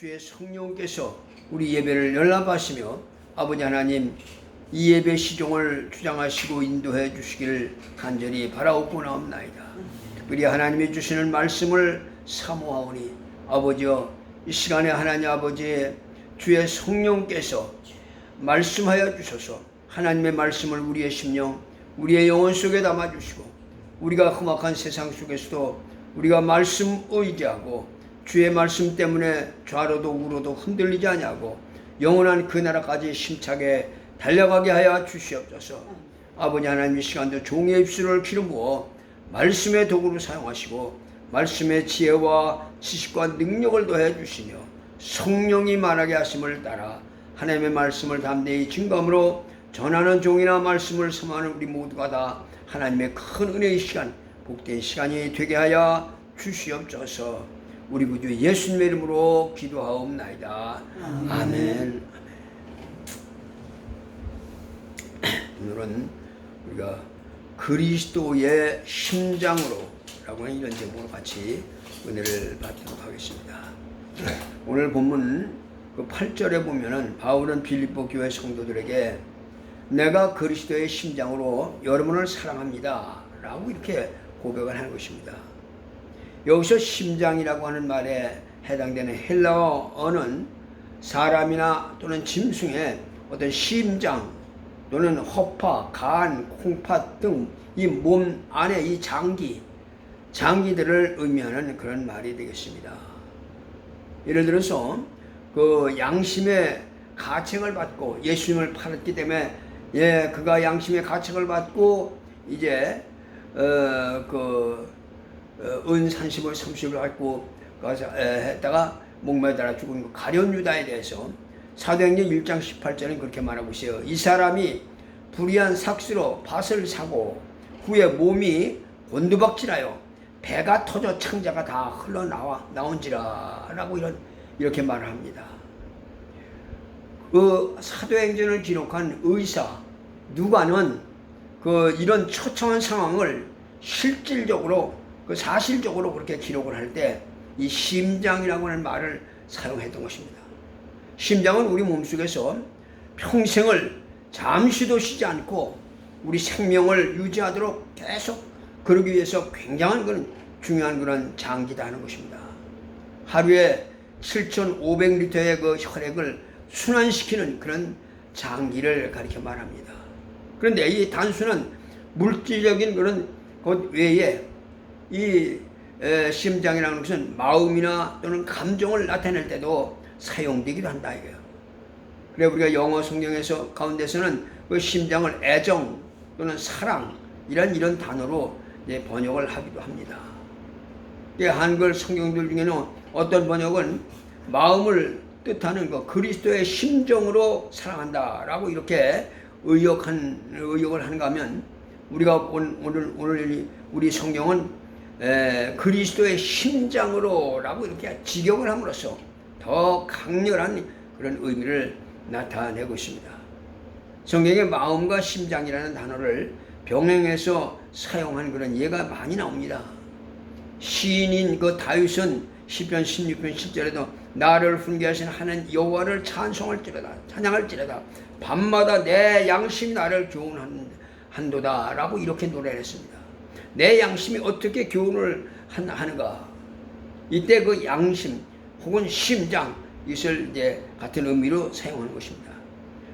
주의 성령께서 우리 예배를 연락하시며 아버지 하나님 이 예배 시종을 주장하시고 인도해 주시기를 간절히 바라옵고나옵나이다. 특별히 하나님이 주시는 말씀을 사모하오니 아버지여 이 시간에 하나님 아버지의 주의 성령께서 말씀하여 주셔서 하나님의 말씀을 우리의 심령 우리의 영혼 속에 담아주시고 우리가 험악한 세상 속에서도 우리가 말씀 의지하고 주의 말씀 때문에 좌로도 우로도 흔들리지 아니하고 영원한 그 나라까지 힘차게 달려가게 하여 주시옵소서. 아버지 하나님 이 시간도 종의 입술을 기름 부어 말씀의 도구로 사용하시고 말씀의 지혜와 지식과 능력을 더해 주시며 성령이 말하게 하심을 따라 하나님의 말씀을 담대히 증거함으로 전하는 종이나 말씀을 섬하는 우리 모두가 다 하나님의 큰 은혜의 시간 복된 시간이 되게 하여 주시옵소서. 우리 구주 예수님의 이름으로 기도하옵나이다. 아멘. 오늘은 우리가 그리스도의 심장으로 라고 하는 이런 제목으로 같이 은혜를 받도록 하겠습니다. 오늘 본문 그 8절에 보면은 바울은 빌립보 교회 성도들에게 내가 그리스도의 심장으로 여러분을 사랑합니다 라고 이렇게 고백을 하는 것입니다. 여기서 심장이라고 하는 말에 해당되는 헬라어는 사람이나 또는 짐승의 어떤 심장 또는 허파, 간, 콩팥 등 이 몸 안에 이 장기들을 의미하는 그런 말이 되겠습니다. 예를 들어서 그 양심의 가책을 받고 예수님을 팔았기 때문에 그가 양심의 가책을 받고 이제 은 30을 30을 갖고 했다가 목매어 달아 죽은 그 가룟 유다에 대해서 사도행전 1장 18절은 그렇게 말하고 있어요. 이 사람이 불의한 삭스로 밭을 사고 후에 몸이 곤두박질하여 배가 터져 창자가 다 흘러나온지라 라고 이렇게 말을 합니다. 그 사도행전을 기록한 의사 누가는 이런 처참한 상황을 실질적으로 사실적으로 그렇게 기록을 할 때 이 심장이라고 하는 말을 사용했던 것입니다. 심장은 우리 몸속에서 평생을 잠시도 쉬지 않고 우리 생명을 유지하도록 계속 그러기 위해서 굉장한 그런 중요한 그런 장기다 하는 것입니다. 하루에 7,500리터의 그 혈액을 순환시키는 그런 장기를 가리켜 말합니다. 그런데 이 단순한 물질적인 그런 것 외에 이 심장이라는 것은 마음이나 또는 감정을 나타낼 때도 사용되기도 한다 이거예요. 그래 우리가 영어 성경에서 가운데서는 그 심장을 애정 또는 사랑 이런 단어로 번역을 하기도 합니다. 한글 성경들 중에는 어떤 번역은 마음을 뜻하는 그리스도의 심정으로 사랑한다라고 이렇게 의역을 하는가 하면 우리가 오늘 우리 성경은 그리스도의 심장으로라고 이렇게 직역을 함으로써 더 강렬한 그런 의미를 나타내고 있습니다. 성경에 마음과 심장이라는 단어를 병행해서 사용한 그런 예가 많이 나옵니다. 시인인 다윗은 시편 16편 10절에도 나를 훈계하신 하나님 여호와를 찬양할지로다 밤마다 내 양심이 나를 교훈한도다 라고 이렇게 노래를 했습니다. 내 양심이 어떻게 교훈을 하는가? 이때 그 양심 혹은 심장 이것을 같은 의미로 사용하는 것입니다.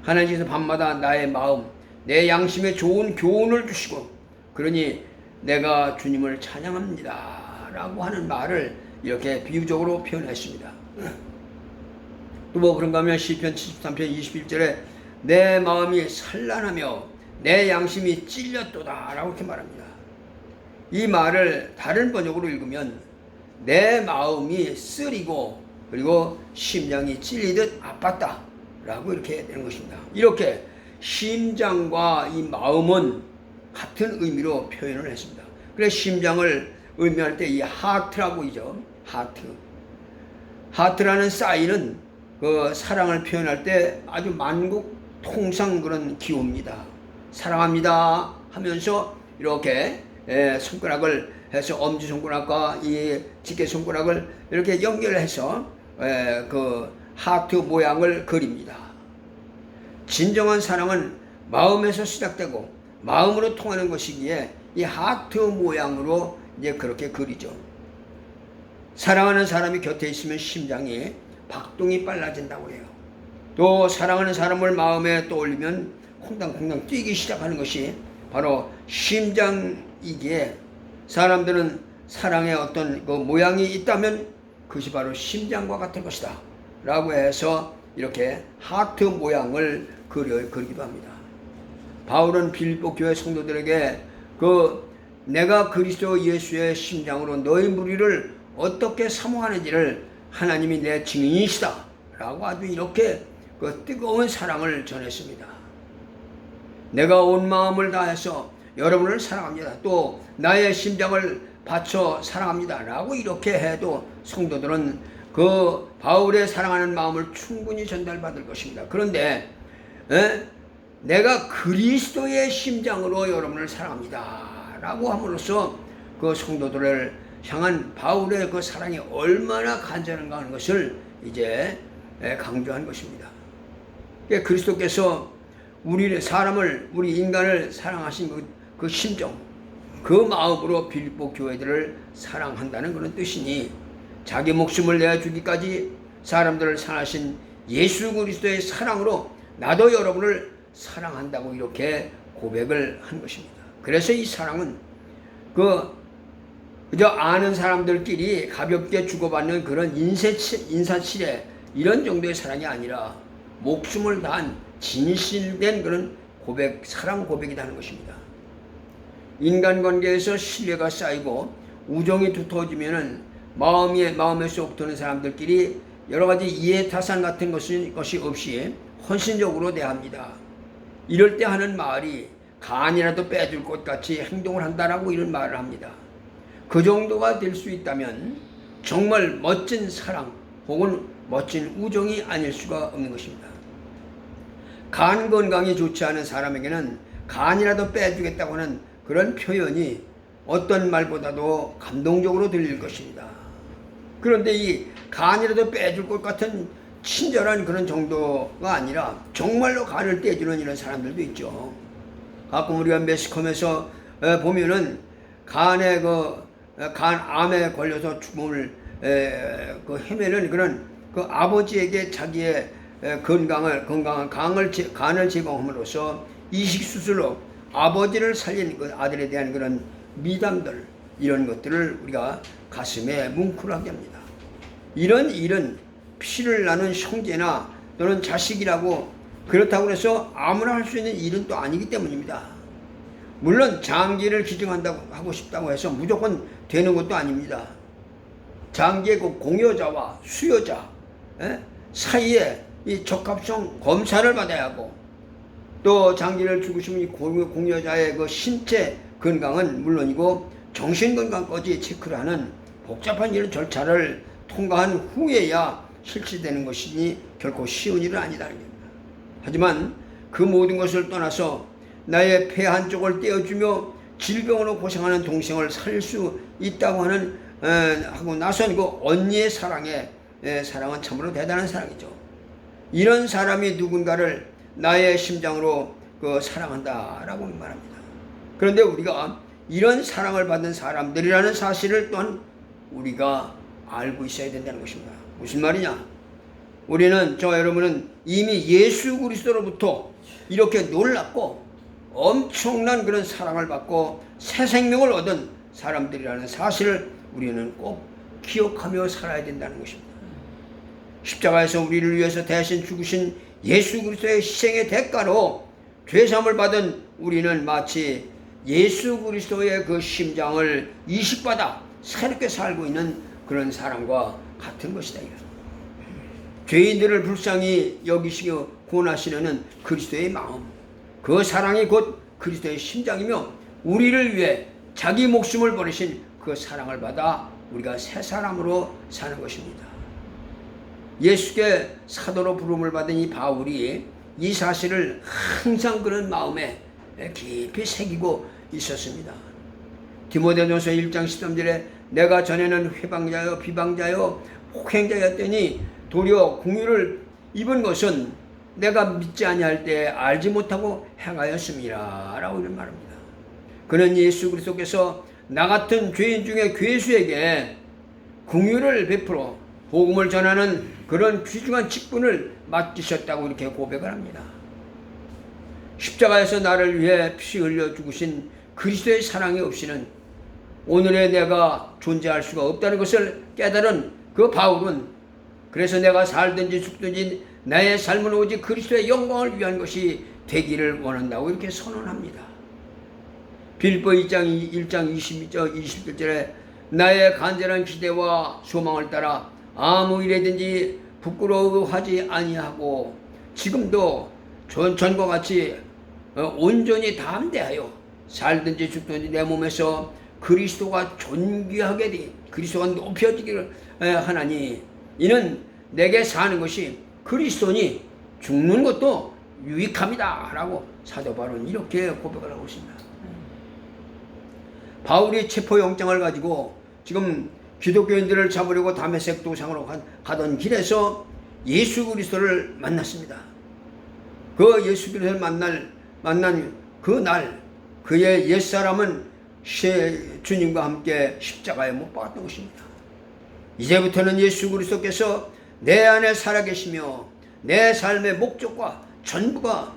하나님께서 밤마다 나의 마음, 내 양심에 좋은 교훈을 주시고 그러니 내가 주님을 찬양합니다 라고 하는 말을 이렇게 비유적으로 표현했습니다. 또 그런가 하면 시편 73편 21절에 내 마음이 산란하며 내 양심이 찔렸도다 라고 이렇게 말합니다. 이 말을 다른 번역으로 읽으면 내 마음이 쓰리고 그리고 심장이 찔리듯 아팠다 라고 이렇게 되는 것입니다. 이렇게 심장과 이 마음은 같은 의미로 표현을 했습니다. 그래서 심장을 의미할 때 이 하트라고 있죠. 하트라는 사인은 그 사랑을 표현할 때 아주 만국통상 그런 기호입니다. 사랑합니다 하면서 이렇게 손가락을 해서 엄지손가락과 이 집게손가락을 이렇게 연결해서 그 하트 모양을 그립니다. 진정한 사랑은 마음에서 시작되고 마음으로 통하는 것이기에 이 하트 모양으로 이제 그렇게 그리죠. 사랑하는 사람이 곁에 있으면 심장이 박동이 빨라진다고 해요. 또 사랑하는 사람을 마음에 떠올리면 콩당콩당 뛰기 시작하는 것이 바로 심장이기에 사람들은 사랑의 어떤 그 모양이 있다면 그것이 바로 심장과 같은 것이다 라고 해서 이렇게 하트 모양을 그리기도 합니다. 바울은 빌립보 교회 성도들에게 내가 그리스도 예수의 심장으로 너희 무리를 어떻게 사모하는지를 하나님이 내 증인이시다 라고 아주 이렇게 그 뜨거운 사랑을 전했습니다. 내가 온 마음을 다해서 여러분을 사랑합니다. 또 나의 심장을 바쳐 사랑합니다 라고 이렇게 해도 성도들은 그 바울의 사랑하는 마음을 충분히 전달받을 것입니다. 그런데 내가 그리스도의 심장으로 여러분을 사랑합니다 라고 함으로써 그 성도들을 향한 바울의 그 사랑이 얼마나 간절한가 하는 것을 이제 강조한 것입니다. 그리스도께서 우리 인간을 사랑하신 그 심정, 그 마음으로 빌립보 교회들을 사랑한다는 그런 뜻이니 자기 목숨을 내어주기까지 사람들을 사랑하신 예수 그리스도의 사랑으로 나도 여러분을 사랑한다고 이렇게 고백을 한 것입니다. 그래서 이 사랑은 그저 아는 사람들끼리 가볍게 주고받는 그런 인사치레 이런 정도의 사랑이 아니라 목숨을 다한 진실된 그런 사랑 고백이다 하는 것입니다. 인간관계에서 신뢰가 쌓이고 우정이 두터워지면은 마음에 쏙 드는 사람들끼리 여러가지 이해타산 같은 것이 없이 헌신적으로 대합니다. 이럴 때 하는 말이 간이라도 빼줄 것 같이 행동을 한다라고 이런 말을 합니다. 그 정도가 될 수 있다면 정말 멋진 사랑 혹은 멋진 우정이 아닐 수가 없는 것입니다. 간 건강이 좋지 않은 사람에게는 간이라도 빼주겠다고 하는 그런 표현이 어떤 말보다도 감동적으로 들릴 것입니다. 그런데 이 간이라도 빼줄 것 같은 친절한 그런 정도가 아니라 정말로 간을 떼주는 이런 사람들도 있죠. 가끔 우리가 매스컴에서 보면은 간암에 걸려서 죽음을 헤매는 그런 그 아버지에게 자기의 건강한 간을 제공함으로써 이식수술로 아버지를 살린 그 아들에 대한 그런 미담들, 이런 것들을 우리가 가슴에 뭉클하게 합니다. 이런 일은 피를 나눈 형제나 또는 자식이라고 그렇다고 해서 아무나 할 수 있는 일은 또 아니기 때문입니다. 물론 장기를 기증한다고 하고 싶다고 해서 무조건 되는 것도 아닙니다. 장기의 그 공여자와 수여자 사이에 이 적합성 검사를 받아야 하고, 또 장기를 주고 싶은 이 공여자의 그 신체 건강은 물론이고 정신 건강까지 체크를 하는 복잡한 이런 절차를 통과한 후에야 실시되는 것이니 결코 쉬운 일은 아니다는 겁니다. 하지만 그 모든 것을 떠나서 나의 폐 한쪽을 떼어주며 질병으로 고생하는 동생을 살릴 수 있다고 하고 나선 그 언니의 사랑은 참으로 대단한 사랑이죠. 이런 사람이 누군가를 나의 심장으로 사랑한다라고 말합니다. 그런데 우리가 이런 사랑을 받는 사람들이라는 사실을 또한 우리가 알고 있어야 된다는 것입니다. 무슨 말이냐? 여러분은 이미 예수 그리스도로부터 이렇게 놀랍고 엄청난 그런 사랑을 받고 새 생명을 얻은 사람들이라는 사실을 우리는 꼭 기억하며 살아야 된다는 것입니다. 십자가에서 우리를 위해서 대신 죽으신 예수 그리스도의 희생의 대가로 죄사함을 받은 우리는 마치 예수 그리스도의 그 심장을 이식받아 새롭게 살고 있는 그런 사람과 같은 것이다. 죄인들을 불쌍히 여기시고 구원하시려는 그리스도의 마음, 그 사랑이 곧 그리스도의 심장이며 우리를 위해 자기 목숨을 버리신 그 사랑을 받아 우리가 새 사람으로 사는 것입니다. 예수께 사도로 부름을 받은 이 바울이 이 사실을 항상 그런 마음에 깊이 새기고 있었습니다. 디모데전서 1장 13절에 내가 전에는 회방자요 비방자요 혹행자였더니 도리어 궁유를 입은 것은 내가 믿지 아니할 때 알지 못하고 행하였음이라 라고 이런 말합니다. 그는 예수 그리스도께서 나 같은 죄인 중에 괴수에게 긍휼을 베풀어 복음을 전하는 그런 귀중한 직분을 맡기셨다고 이렇게 고백을 합니다. 십자가에서 나를 위해 피 흘려 죽으신 그리스도의 사랑이 없이는 오늘의 내가 존재할 수가 없다는 것을 깨달은 그 바울은 그래서 내가 살든지 죽든지 나의 삶은 오직 그리스도의 영광을 위한 것이 되기를 원한다고 이렇게 선언합니다. 빌립보 1장 20절에 나의 간절한 기대와 소망을 따라 아무 일에든지 부끄러워하지 아니하고 지금도 전과 같이 온전히 담대하여 살든지 죽든지 내 몸에서 그리스도가 존귀하게 되니 그리스도가 높여지기를 하나니 이는 내게 사는 것이 그리스도니 죽는 것도 유익합니다 라고 사도 바울은 이렇게 고백을 하고 있습니다. 바울이 체포영장을 가지고 지금 기독교인들을 잡으려고 다메섹 도상으로 가던 길에서 예수 그리스도를 만났습니다. 그 예수 그리스도를 만난 그 날 그의 옛사람은 주님과 함께 십자가에 못 박았던 것입니다. 이제부터는 예수 그리스도께서 내 안에 살아계시며 내 삶의 목적과 전부가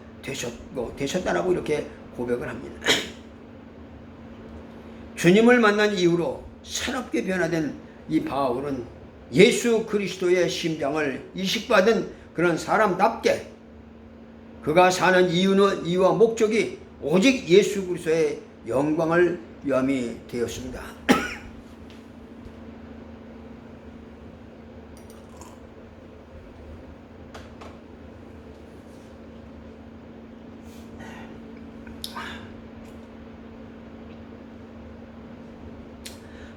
되셨다라고 이렇게 고백을 합니다. 주님을 만난 이후로 새롭게 변화된 이 바울은 예수 그리스도의 심장을 이식받은 그런 사람답게 그가 사는 이유와 목적이 오직 예수 그리스도의 영광을 위함이 되었습니다.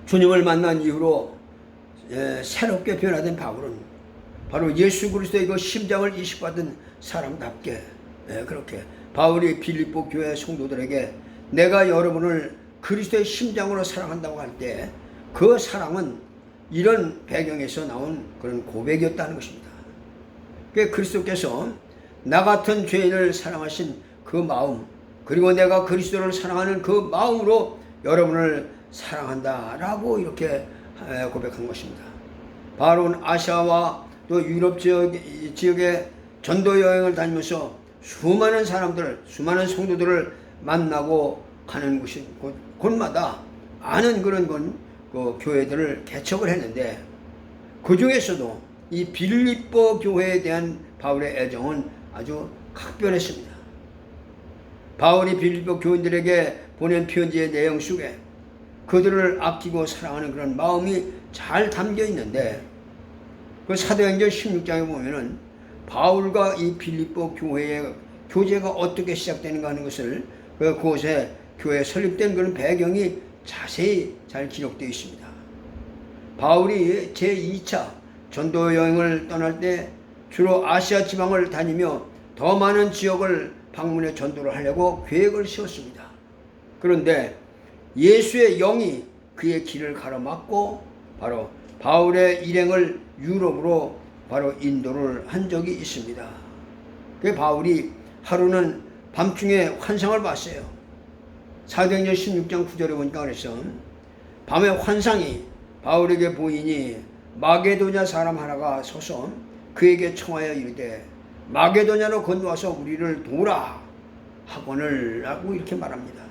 주님을 만난 이후로 새롭게 변화된 바울은 바로 예수 그리스도의 그 심장을 이식받은 사람답게 그렇게 바울이 빌립보 교회 성도들에게 내가 여러분을 그리스도의 심장으로 사랑한다고 할 때 그 사랑은 이런 배경에서 나온 그런 고백이었다는 것입니다. 그리스도께서 나 같은 죄인을 사랑하신 그 마음 그리고 내가 그리스도를 사랑하는 그 마음으로 여러분을 사랑한다라고 이렇게 고백한 것입니다. 바울은 아시아와 또 유럽 지역에 전도 여행을 다니면서 수많은 수많은 성도들을 만나고 가는 곳마다 아는 그런 교회들을 개척을 했는데 그 중에서도 이 빌립보 교회에 대한 바울의 애정은 아주 각별했습니다. 바울이 빌립보 교인들에게 보낸 편지의 내용 속에 그들을 아끼고 사랑하는 그런 마음이 잘 담겨 있는데 그 사도행전 16장에 보면은 바울과 이 빌립보 교회의 교제가 어떻게 시작되는가 하는 것을 그곳에 교회에 설립된 그런 배경이 자세히 잘 기록되어 있습니다. 바울이 제2차 전도 여행을 떠날 때 주로 아시아 지방을 다니며 더 많은 지역을 방문해 전도를 하려고 계획을 세웠습니다. 그런데 예수의 영이 그의 길을 가로막고 바로 바울의 일행을 유럽으로 바로 인도를 한 적이 있습니다. 그 바울이 하루는 밤중에 환상을 봤어요. 사도행전 16장 9절에 보니까 그랬어. 밤에 환상이 바울에게 보이니 마게도냐 사람 하나가 서서 그에게 청하여 이르되 마게도냐로 건너와서 우리를 도우라 하거늘 하고 이렇게 말합니다.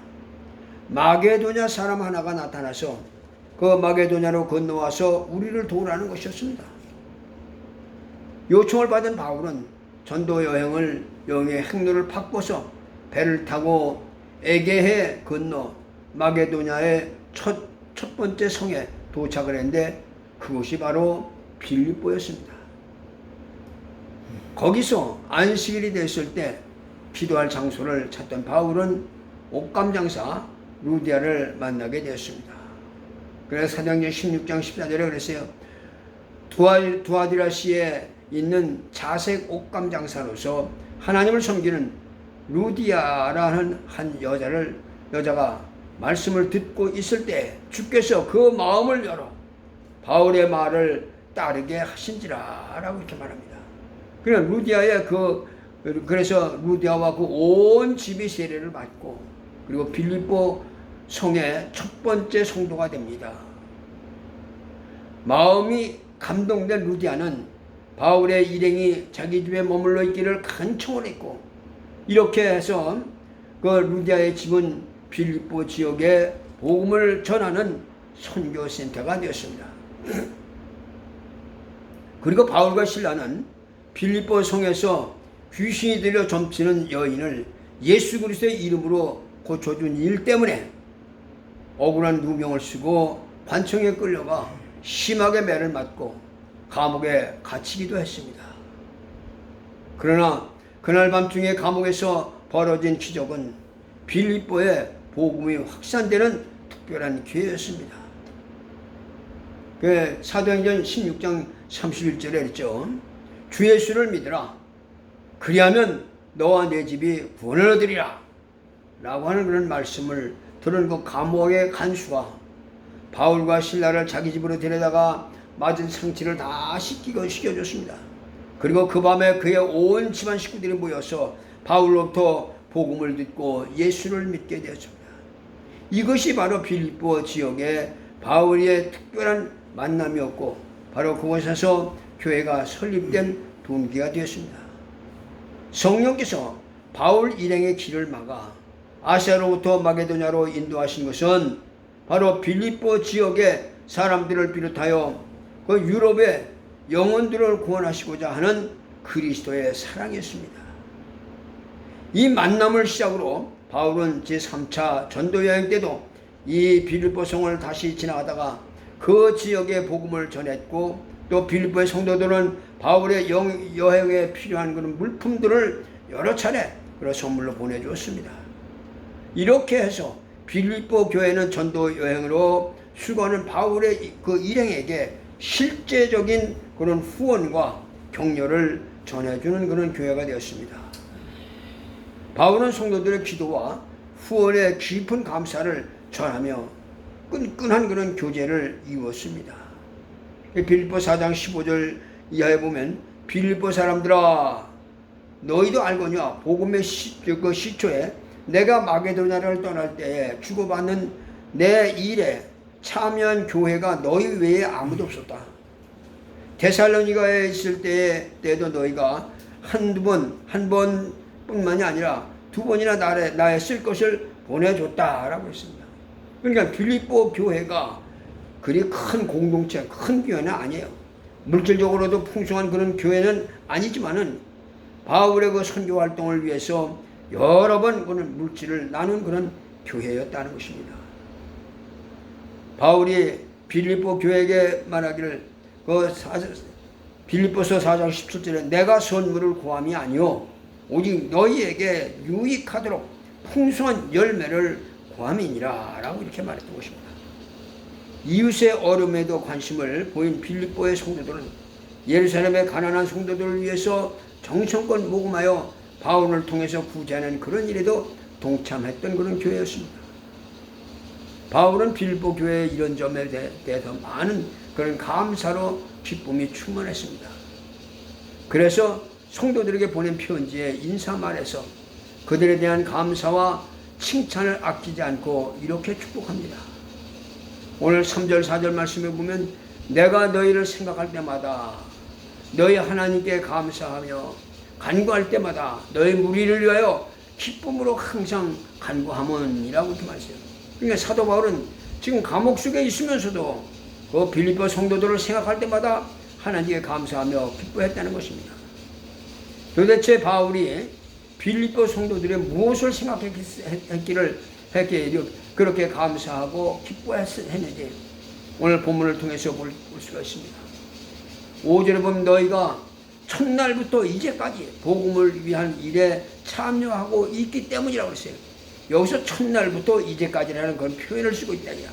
마게도냐 사람 하나가 나타나서 그 마게도냐로 건너와서 우리를 도우라는 것이었습니다. 요청을 받은 바울은 전도 여행의 행로를 바꿔서 배를 타고 에게해 건너 마게도냐의 첫 번째 성에 도착을 했는데 그곳이 바로 빌립보였습니다. 거기서 안식일이 됐을 때 기도할 장소를 찾던 바울은 옷감장사 루디아를 만나게 되었습니다. 그래서 사도행전 16장 14절에 그랬어요. 두아디라시에 있는 자색 옷감 장사로서 하나님을 섬기는 루디아라는 한 여자가 말씀을 듣고 있을 때 주께서 그 마음을 열어 바울의 말을 따르게 하신지라라고 이렇게 말합니다. 그래서 루디아와 그 온 집이 세례를 받고 그리고 빌립보 성의 첫 번째 성도가 됩니다. 마음이 감동된 루디아는 바울의 일행이 자기 집에 머물러 있기를 간청을 했고 이렇게 해서 그 루디아의 집은 빌립보 지역에 복음을 전하는 선교센터가 되었습니다. 그리고 바울과 실라는 빌립보 성에서 귀신이 들려 점치는 여인을 예수 그리스도의 이름으로 고쳐준 일 때문에 억울한 누명을 쓰고 관청에 끌려가 심하게 매를 맞고 감옥에 갇히기도 했습니다. 그러나 그날 밤중에 감옥에서 벌어진 기적은 빌립보에 복음이 확산되는 특별한 기회였습니다. 사도행전 16장 31절에 했죠. 주 예수를 믿으라. 그리하면 너와 내 집이 구원을 얻으리라. 라고 하는 그런 말씀을 들은 그 감옥의 간수가 바울과 실라를 자기 집으로 데려다가 맞은 상처를 다 씻겨줬습니다. 그리고 그 밤에 그의 온 집안 식구들이 모여서 바울로부터 복음을 듣고 예수를 믿게 되었습니다. 이것이 바로 빌립보 지역의 바울의 특별한 만남이었고 바로 그곳에서 교회가 설립된 동기가 되었습니다. 성령께서 바울 일행의 길을 막아 아시아로부터 마게도냐로 인도하신 것은 바로 빌립보 지역의 사람들을 비롯하여 그 유럽의 영혼들을 구원하시고자 하는 그리스도의 사랑이었습니다. 이 만남을 시작으로 바울은 제3차 전도여행 때도 이 빌립보 성을 다시 지나가다가 그 지역의 복음을 전했고 또 빌립보의 성도들은 바울의 여행에 필요한 그런 물품들을 여러 차례 그런 선물로 보내주었습니다. 이렇게 해서 빌립보 교회는 전도 여행으로 수고하는 바울의 그 일행에게 실제적인 그런 후원과 격려를 전해주는 그런 교회가 되었습니다. 바울은 성도들의 기도와 후원의 깊은 감사를 전하며 끈끈한 그런 교제를 이루었습니다. 빌립보 4장 15절 이하에 보면 빌립보 사람들아 너희도 알거냐 복음의 시초에 내가 마게도냐를 떠날 때에 주고받는 내 일에 참여한 교회가 너희 외에 아무도 없었다. 데살로니가에 있을 때에도 너희가 한 번뿐만이 아니라 두 번이나 나에 쓸 것을 보내줬다라고 했습니다. 그러니까 빌립보 교회가 그리 큰 공동체, 큰 교회는 아니에요. 물질적으로도 풍성한 그런 교회는 아니지만은 바울의 그 선교 활동을 위해서 여러 번 그런 물질을 나눈 그런 교회였다는 것입니다. 바울이 빌립보 교회에게 말하기를 빌립보서 4장 17절에 내가 선물을 구함이 아니요 오직 너희에게 유익하도록 풍성한 열매를 구함이니라 라고 이렇게 말했던 것입니다. 이웃의 어려움에도 관심을 보인 빌립보의 성도들은 예루살렘의 가난한 성도들을 위해서 정성껏 모금하여 바울을 통해서 구제하는 그런 일에도 동참했던 그런 교회였습니다. 바울은 빌립보 교회의 이런 점에 대해서 많은 그런 감사로 기쁨이 충만했습니다. 그래서 성도들에게 보낸 편지에 인사말에서 그들에 대한 감사와 칭찬을 아끼지 않고 이렇게 축복합니다. 오늘 3절 4절 말씀에 보면 내가 너희를 생각할 때마다 너희 하나님께 감사하며 간구할 때마다 너희 무리를 위하여 기쁨으로 항상 간구하문이라고 이렇게 말했어요. 그러니까 사도 바울은 지금 감옥 속에 있으면서도 그 빌립보 성도들을 생각할 때마다 하나님께 감사하며 기뻐했다는 것입니다. 도대체 바울이 빌립보 성도들의 무엇을 생각했기를 그렇게 감사하고 기뻐했는지 오늘 본문을 통해서 볼 수가 있습니다. 5절에 보면 너희가 첫날부터 이제까지 복음을 위한 일에 참여하고 있기 때문이라고 했어요. 여기서 첫날부터 이제까지라는 그런 표현을 쓰고 있다니요.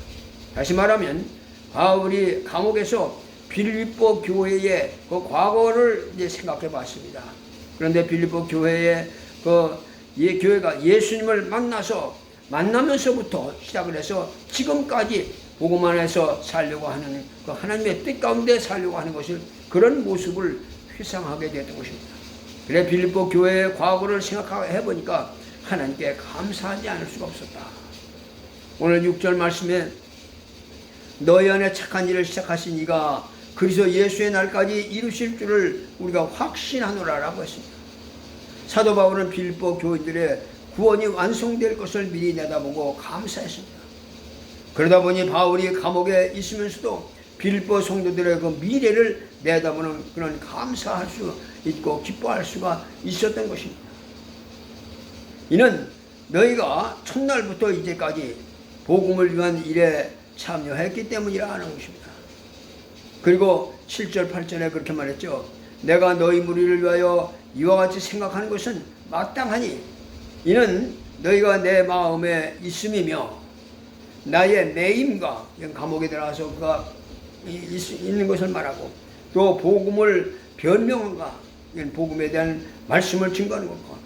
다시 말하면 바울이 감옥에서 빌립보 교회의 그 과거를 이제 생각해 봤습니다. 그런데 빌립보 교회의 교회가 예수님을 만나면서부터 시작을 해서 지금까지 복음 안에서 살려고 하는 그 하나님의 뜻 가운데 살려고 하는 것을 그런 모습을 회상하게 됐던 것입니다. 그래 빌립보 교회의 과거를 생각해 보니까 하나님께 감사하지 않을 수가 없었다. 오늘 6절 말씀에 너희 안에 착한 일을 시작하신 이가 그리스도 예수의 날까지 이루실 줄을 우리가 확신하노라라고 했습니다. 사도 바울은 빌립보 교인들의 구원이 완성될 것을 미리 내다보고 감사했습니다. 그러다 보니 바울이 감옥에 있으면서도 빌립보 성도들의 그 미래를 내다보는 그런 감사할 수 있고 기뻐할 수가 있었던 것입니다. 이는 너희가 첫날부터 이제까지 복음을 위한 일에 참여했기 때문이라는 것입니다. 그리고 7절 8절에 그렇게 말했죠. 내가 너희 무리를 위하여 이와 같이 생각하는 것은 마땅하니 이는 너희가 내 마음에 있음이며 나의 매임과 감옥에 들어가서 그가 있는 것을 말하고 또 복음을 변명한가 복음에 대한 말씀을 증거하는 것과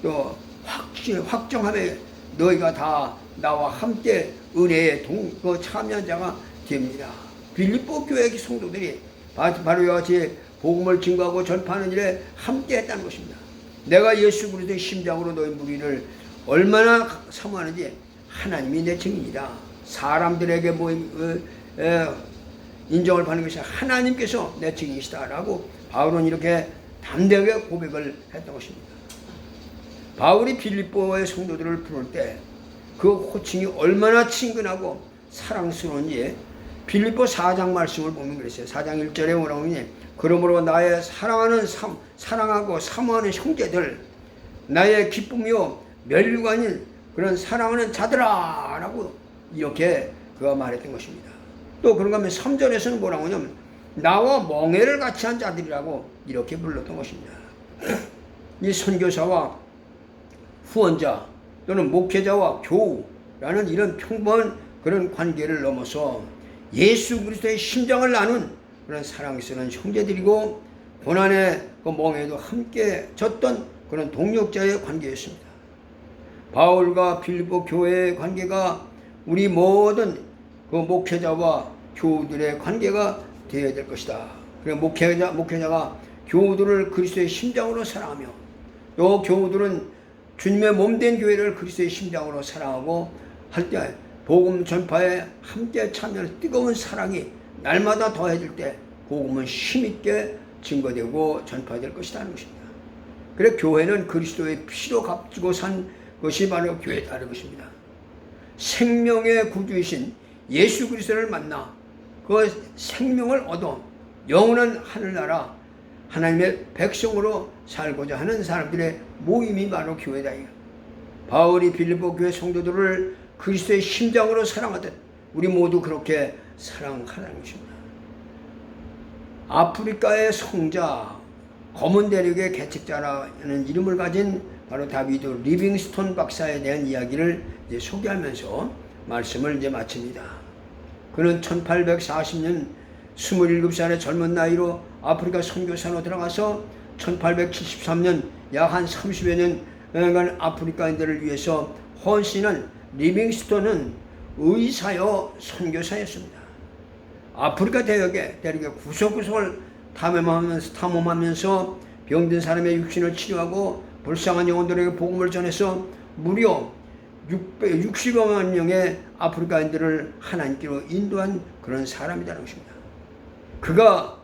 또 확정함에 너희가 다 나와 함께 은혜의 참여자가 됩니다. 빌립보 교회 성도들이 바로 이와 같이 복음을 증거하고 전파하는 일에 함께 했다는 것입니다. 내가 예수 그리스도의 심장으로 너희 무리를 얼마나 사모하는지 하나님이 내 증인이다. 사람들에게 인정을 받는 것이 하나님께서 내 증인이시다 라고 바울은 이렇게 담대하게 고백을 했던 것입니다. 바울이 빌립보의 성도들을 부를 때 그 호칭이 얼마나 친근하고 사랑스러운지 빌립보 4장 말씀을 보면 그랬어요. 4장 1절에 뭐라고 하니 그러므로 나의 사랑하고 사모하는 형제들 나의 기쁨이요 멸류관인 그런 사랑하는 자들아 라고 이렇게 그가 말했던 것입니다. 또 그런가 하면 3절에서는 뭐라고 하냐면 나와 멍에를 같이 한 자들이라고 이렇게 불렀던 것입니다. 이 선교사와 후원자 또는 목회자와 교우라는 이런 평범한 그런 관계를 넘어서 예수 그리스도의 심장을 나눈 그런 사랑스러운 형제들이고 고난의 그 멍에도 함께 졌던 그런 동력자의 관계였습니다. 바울과 빌립보 교회의 관계가 우리 모든 그 목회자와 교우들의 관계가 되어야 될 것이다. 그리고 목회자가 교우들을 그리스도의 심장으로 사랑하며 또 교우들은 주님의 몸된 교회를 그리스도의 심장으로 사랑하고 할 때 복음 전파에 함께 참여하는 뜨거운 사랑이 날마다 더해질 때 복음은 힘있게 증거되고 전파될 것이라는 것입니다. 그래서 교회는 그리스도의 피로 값지고 산 것이 바로 교회다는 것입니다. 생명의 구주이신 예수 그리스도를 만나 그 생명을 얻어 영원한 하늘나라 하나님의 백성으로 살고자 하는 사람들의 모임이 바로 교회다. 바울이 빌립보 교회 성도들을 그리스도의 심장으로 사랑하듯 우리 모두 그렇게 사랑하라는 것입니다. 아프리카의 성자 검은 대륙의 개척자라는 이름을 가진 바로 다비드 리빙스톤 박사에 대한 이야기를 이제 소개하면서 말씀을 이제 마칩니다. 그는 1840년 27살의 젊은 나이로 아프리카 선교사로 들어가서 1873년 약 한 30여 년간 아프리카인들을 위해서 헌신한 리빙스톤은 의사여 선교사였습니다. 아프리카 대륙의 구석구석을 탐험하면서 병든 사람의 육신을 치료하고 불쌍한 영혼들에게 복음을 전해서 무려 60여만 명의 아프리카인들을 하나님께로 인도한 그런 사람이라는 것입니다. 그가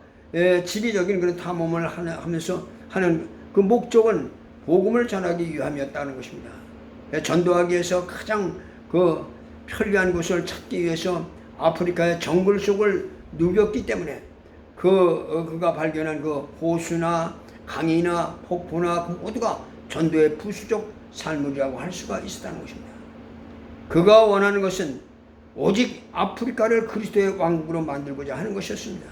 지리적인 그런 탐험을 하면서 하는 그 목적은 복음을 전하기 위함이었다는 것입니다. 전도하기 위해서 가장 그 편리한 곳을 찾기 위해서 아프리카의 정글 속을 누볐기 때문에 그가 발견한 그 호수나 강이나 폭포나 그 모두가 전도의 부수적 산물이라고 할 수가 있었다는 것입니다. 그가 원하는 것은 오직 아프리카를 그리스도의 왕국으로 만들고자 하는 것이었습니다.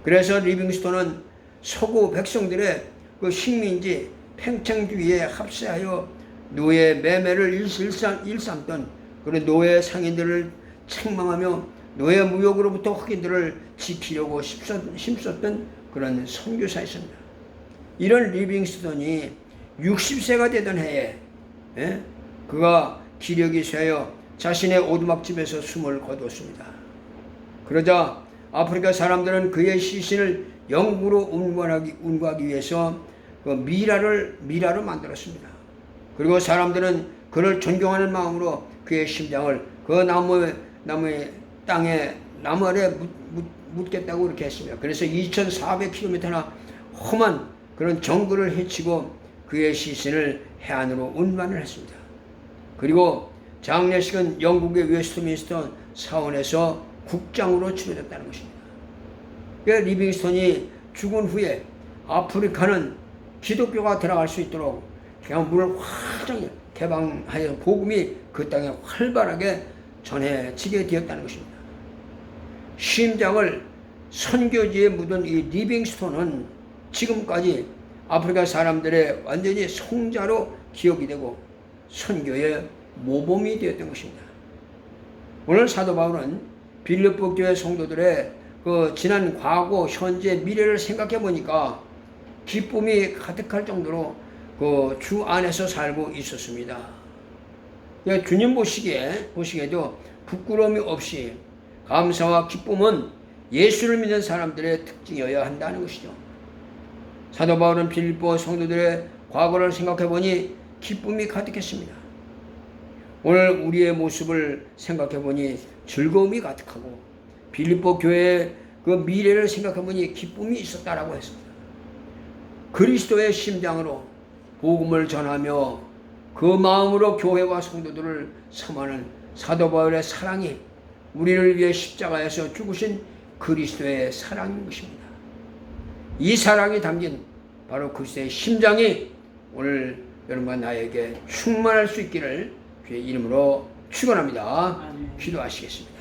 그래서 리빙스톤은 서구 백성들의 그 식민지 팽창주의에 합세하여 노예 매매를 일삼던 그런 노예 상인들을 책망하며 노예 무역으로부터 흑인들을 지키려고 힘썼던 그런 선교사였습니다. 이런 리빙스톤이 60세가 되던 해에 그가 기력이 쇠하여 자신의 오두막집에서 숨을 거두었습니다. 그러자 아프리카 사람들은 그의 시신을 영구로 운구하기 위해서 그 미라를 만들었습니다. 그리고 사람들은 그를 존경하는 마음으로 그의 심장을 그 나무의 땅에 나무 아래 묻겠다고 이렇게 했습니다. 그래서 2,400km나 험한 그런 정글을 헤치고 그의 시신을 해안으로 운반을 했습니다. 그리고 장례식은 영국의 웨스트민스터 사원에서 국장으로 치러졌다는 것입니다. 리빙스턴이 죽은 후에 아프리카는 기독교가 들어갈 수 있도록 그냥 문을 활짝 개방하여 복음이 그 땅에 활발하게 전해지게 되었다는 것입니다. 심장을 선교지에 묻은 이 리빙스턴은 지금까지 아프리카 사람들의 완전히 성자로 기억이 되고 선교의 모범이 되었던 것입니다. 오늘 사도 바울은 빌립보 교회 성도들의 그 지난 과거, 현재, 미래를 생각해 보니까 기쁨이 가득할 정도로 그 주 안에서 살고 있었습니다. 주님 보시기에도 부끄러움이 없이 감사와 기쁨은 예수를 믿는 사람들의 특징이어야 한다는 것이죠. 사도 바울은 빌립보 성도들의 과거를 생각해 보니 기쁨이 가득했습니다. 오늘 우리의 모습을 생각해 보니 즐거움이 가득하고 빌립보 교회의 그 미래를 생각해 보니 기쁨이 있었다라고 했습니다. 그리스도의 심장으로 복음을 전하며 그 마음으로 교회와 성도들을 섬하는 사도 바울의 사랑이 우리를 위해 십자가에서 죽으신 그리스도의 사랑인 것입니다. 이 사랑이 담긴 바로 그리스도의 심장이 오늘 여러분과 나에게 충만할 수 있기를 주의 이름으로 축원합니다. 기도하시겠습니다.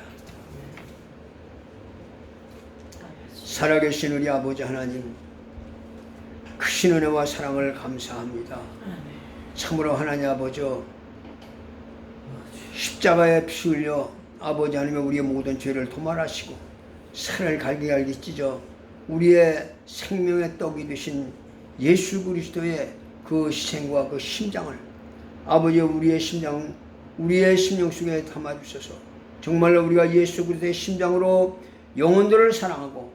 살아계신 우리 아버지 하나님, 크신 은혜와 사랑을 감사합니다. 참으로 하나님 아버지, 십자가에 피 흘려 아버지 하나님 우리의 모든 죄를 도말하시고 살을 갈기갈기 찢어 우리의 생명의 떡이 되신 예수 그리스도의 그 희생과 그 심장을 아버지 우리의 심령 속에 담아주셔서 정말로 우리가 예수 그리스도의 심장으로 영혼들을 사랑하고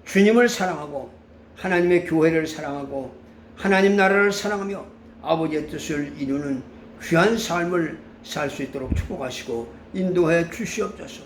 주님을 사랑하고 하나님의 교회를 사랑하고 하나님 나라를 사랑하며 아버지의 뜻을 이루는 귀한 삶을 살 수 있도록 축복하시고 인도해 주시옵소서.